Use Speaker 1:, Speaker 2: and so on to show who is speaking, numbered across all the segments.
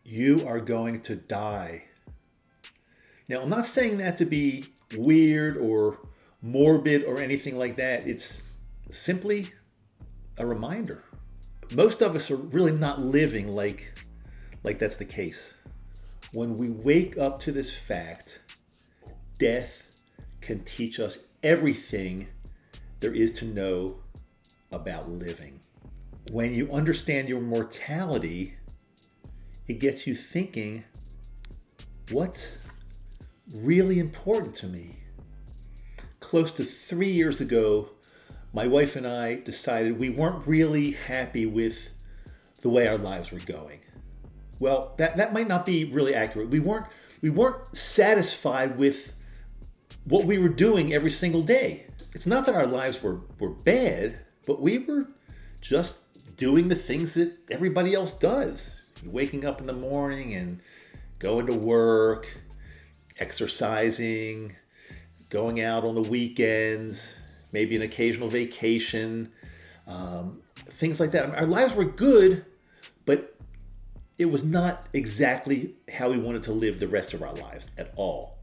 Speaker 1: You are going to die. Now, I'm not saying that to be weird or morbid or anything like that. It's simply a reminder. Most of us are really not living like that's the case. When we wake up to this fact, death can teach us everything there is to know about living. When you understand your mortality, it gets you thinking, what's really important to me? Close to 3 years ago, my wife and I decided we weren't really happy with the way our lives were going. Well, that might not be really accurate. We weren't satisfied with what we were doing every single day. It's not that our lives were bad, but we were just doing the things that everybody else does. Waking up in the morning and going to work, exercising, going out on the weekends, maybe an occasional vacation, things like that. Our lives were good, but it was not exactly how we wanted to live the rest of our lives at all.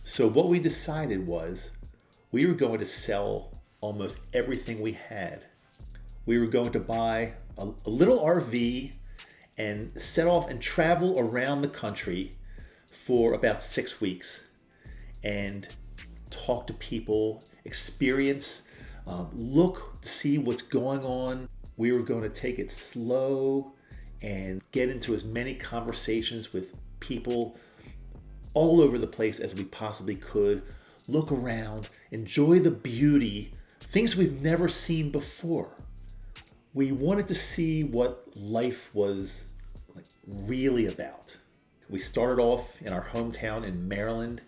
Speaker 1: So what we decided was we were going to sell almost everything we had. We were going to buy a little RV and set off and travel around the country for about 6 weeks and talk to people, experience, look to see what's going on. We were going to take it slow and get into as many conversations with people all over the place as we possibly could. Look around, enjoy the beauty, things we've never seen before. We wanted to see what life was really about. We started off in our hometown in Maryland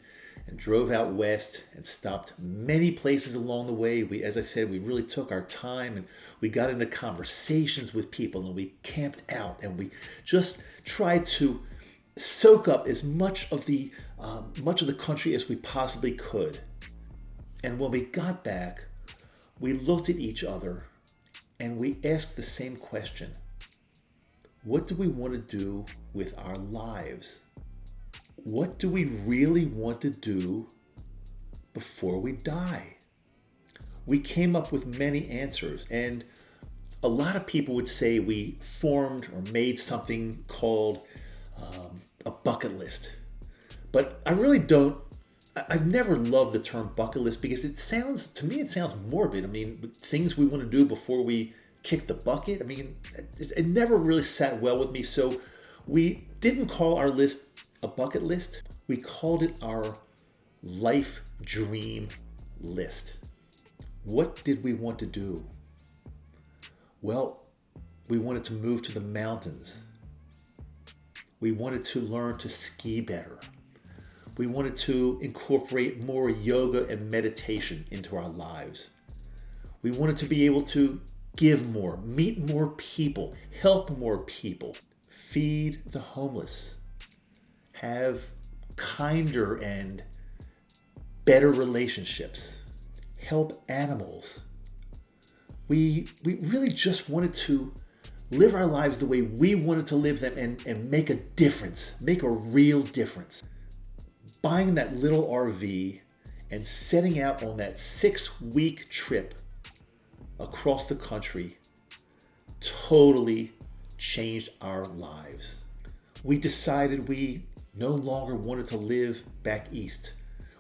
Speaker 1: and drove out west and stopped many places along the way. As I said, we really took our time and we got into conversations with people and we camped out and we just tried to soak up as much of the country as we possibly could. And when we got back, we looked at each other and we asked the same question. What do we want to do with our lives? What do we really want to do before we die? We came up with many answers, and a lot of people would say we formed or made something called a bucket list. But I really don't, I've never loved the term bucket list because to me it sounds morbid. I mean, things we want to do before we kick the bucket. I mean, it never really sat well with me. So we didn't call our list a bucket list. We called it our life dream list. What did we want to do? Well, we wanted to move to the mountains. We wanted to learn to ski better. We wanted to incorporate more yoga and meditation into our lives. We wanted to be able to give more, meet more people, help more people, feed the homeless, have kinder and better relationships, help animals. We really just wanted to live our lives the way we wanted to live them and make a difference, make a real difference. Buying that little RV and setting out on that 6-week trip across the country totally changed our lives. We decided we no longer wanted to live back east.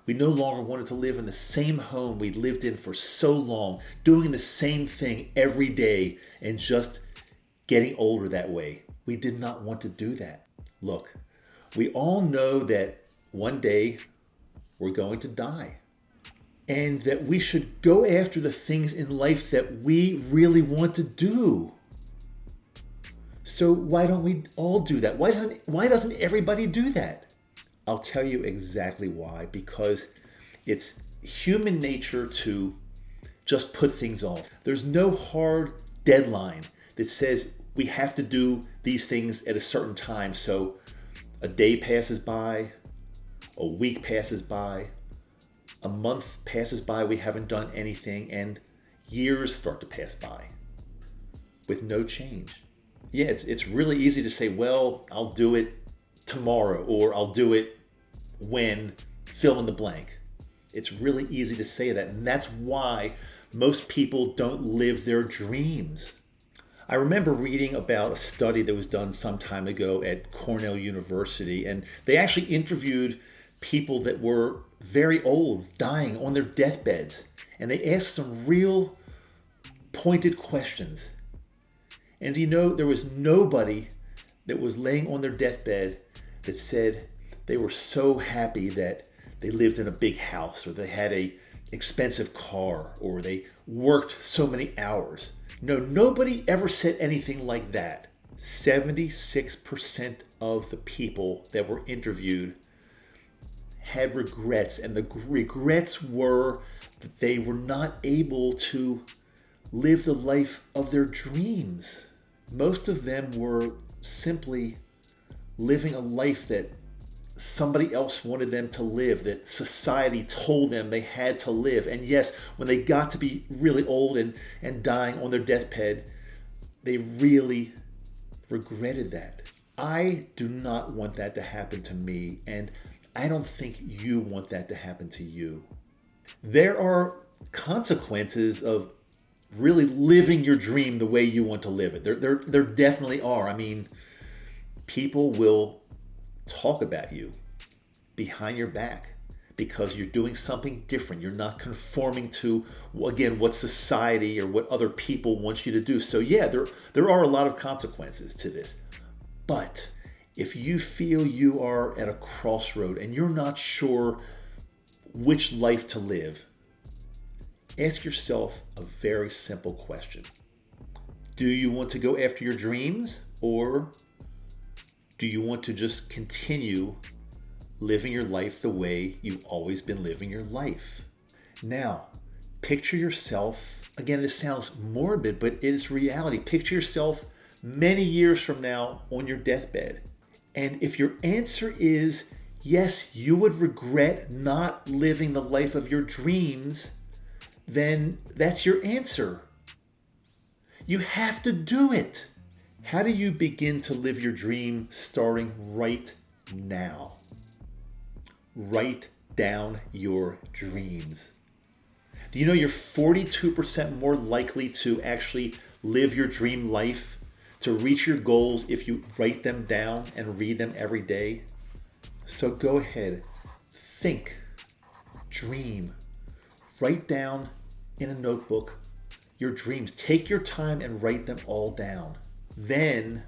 Speaker 1: We no longer wanted to live in the same home we lived in for so long, doing the same thing every day and just getting older that way. We did not want to do that. Look, we all know that one day we're going to die, and that we should go after the things in life that we really want to do. So why don't we all do that? Why doesn't everybody do that? I'll tell you exactly why. Because it's human nature to just put things off. There's no hard deadline that says we have to do these things at a certain time. So a day passes by, a week passes by, a month passes by, we haven't done anything, and years start to pass by with no change. Yeah, it's really easy to say, well, I'll do it tomorrow, or I'll do it when fill in the blank. It's really easy to say that, and that's why most people don't live their dreams. I remember reading about a study that was done some time ago at Cornell University, and they actually interviewed people that were very old, dying on their deathbeds, and they asked some real pointed questions. And there was nobody that was laying on their deathbed that said they were so happy that they lived in a big house, or they had a expensive car, or they worked so many hours. No, nobody ever said anything like that. 76% of the people that were interviewed had regrets, and the regrets were that they were not able to live the life of their dreams. Most of them were simply living a life that somebody else wanted them to live, that society told them they had to live. And yes, when they got to be really old and dying on their deathbed, they really regretted that. I do not want that to happen to me, and I don't think you want that to happen to you. There are consequences of really living your dream the way you want to live it. There definitely are. I mean, people will talk about you behind your back because you're doing something different. You're not conforming to, again, what society or what other people want you to do. So yeah, there are a lot of consequences to this. But if you feel you are at a crossroad and you're not sure which life to live, ask yourself a very simple question. Do you want to go after your dreams, or do you want to just continue living your life the way you've always been living your life? Now, picture yourself, again, this sounds morbid, but it is reality. Picture yourself many years from now on your deathbed. And if your answer is yes, you would regret not living the life of your dreams, then that's your answer. You have to do it. How do you begin to live your dream starting right now? Write down your dreams. Do you know you're 42% more likely to actually live your dream life, to reach your goals, if you write them down and read them every day? So go ahead, think, dream, write down in a notebook your dreams. Take your time and write them all down. Then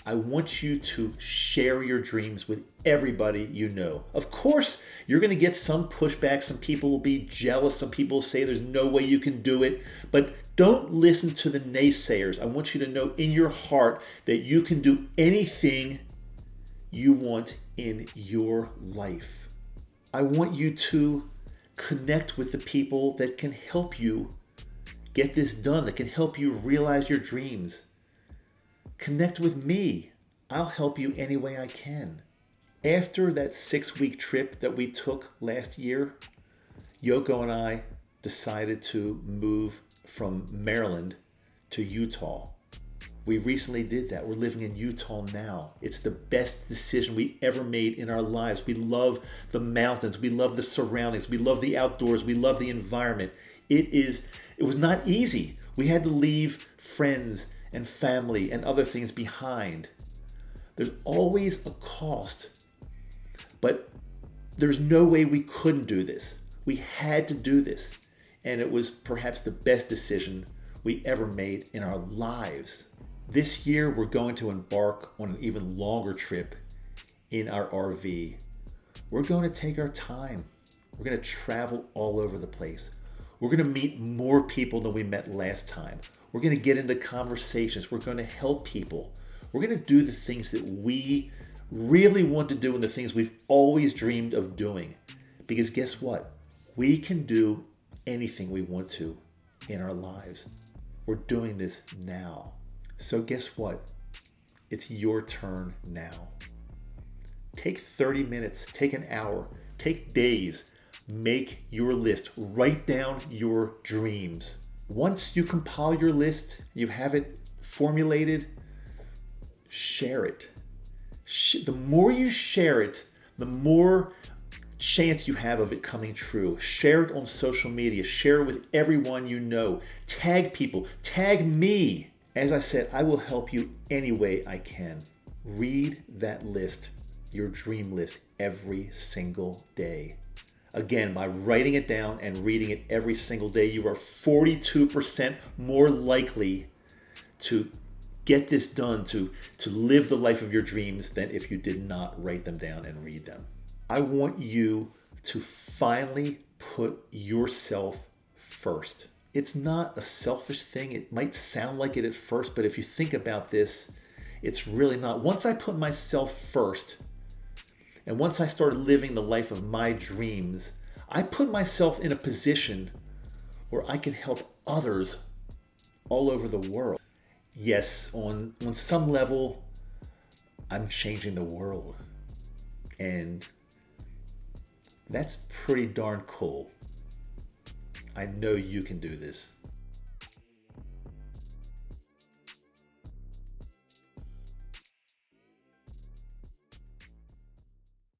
Speaker 1: I want you to share your dreams with everybody you know. Of course, you're going to get some pushback. Some people will be jealous. Some people will say there's no way you can do it. But don't listen to the naysayers. I want you to know in your heart that you can do anything you want in your life. I want you to connect with the people that can help you get this done, that can help you realize your dreams. Connect with me. I'll help you any way I can. After that 6-week trip that we took last year, Yoko and I decided to move from Maryland to Utah. We recently did that. We're living in Utah now. It's the best decision we ever made in our lives. We love the mountains. We love the surroundings. We love the outdoors. We love the environment. It was not easy. We had to leave friends and family and other things behind. There's always a cost, but there's no way we couldn't do this. We had to do this, and it was perhaps the best decision we ever made in our lives. This year, we're going to embark on an even longer trip in our RV. We're going to take our time. We're going to travel all over the place. We're going to meet more people than we met last time. We're going to get into conversations. We're going to help people. We're going to do the things that we really want to do and the things we've always dreamed of doing. Because guess what? We can do anything we want to in our lives. We're doing this now. So guess what? It's your turn now. Take 30 minutes, take an hour, take days. Make your list. Write down your dreams. Once you compile your list, you have it formulated, share it. The more you share it, the more chance you have of it coming true. Share it on social media. Share it with everyone you know. Tag people. Tag me. As I said, I will help you any way I can. Read that list, your dream list, every single day. Again, by writing it down and reading it every single day, you are 42% more likely to get this done, to live the life of your dreams than if you did not write them down and read them. I want you to finally put yourself first. It's not a selfish thing. It might sound like it at first, but if you think about this, it's really not. Once I put myself first, and once I started living the life of my dreams, I put myself in a position where I can help others all over the world. Yes, on some level, I'm changing the world. And that's pretty darn cool. I know you can do this.